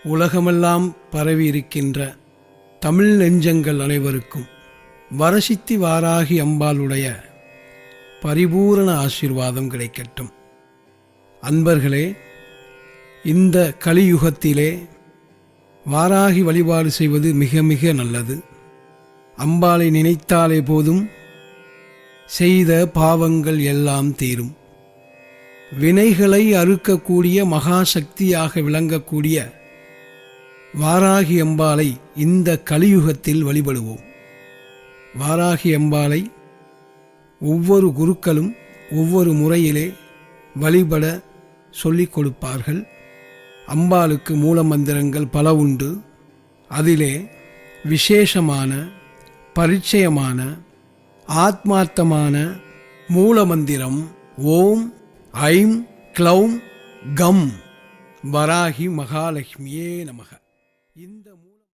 உலகமெல்லாம் பரவி இருக்கின்ற தமிழ் நெஞ்சங்கள் அனைவருக்கும் வரசித்தி வாராகி அம்பாளுடைய பரிபூரண ஆசீர்வாதம் கிடைக்கட்டும். அன்பர்களே, இந்த கலியுகத்திலே வாராகி வழிபாடு செய்வது மிக மிக நல்லது. அம்பாளை நினைத்தாலே போதும் செய்த பாவங்கள் எல்லாம் தீரும். வினைகளை அறுக்கக்கூடிய மகாசக்தியாக விளங்கக்கூடிய வாராகி அம்பாளை இந்த கலியுகத்தில் வழிபடுவோம். வாராகி அம்பாளை ஒவ்வொரு குருக்களும் ஒவ்வொரு முறையிலே வழிபட சொல்லிக் கொடுப்பார்கள். அம்பாளுக்கு மூல மந்திரங்கள் பல உண்டு. அதிலே விசேஷமான பரிச்சயமான ஆத்மார்த்தமான மூல மந்திரம் ஓம் ஐம் க்ளௌம் கம் வராகி மகாலட்சுமியே நமக. இந்த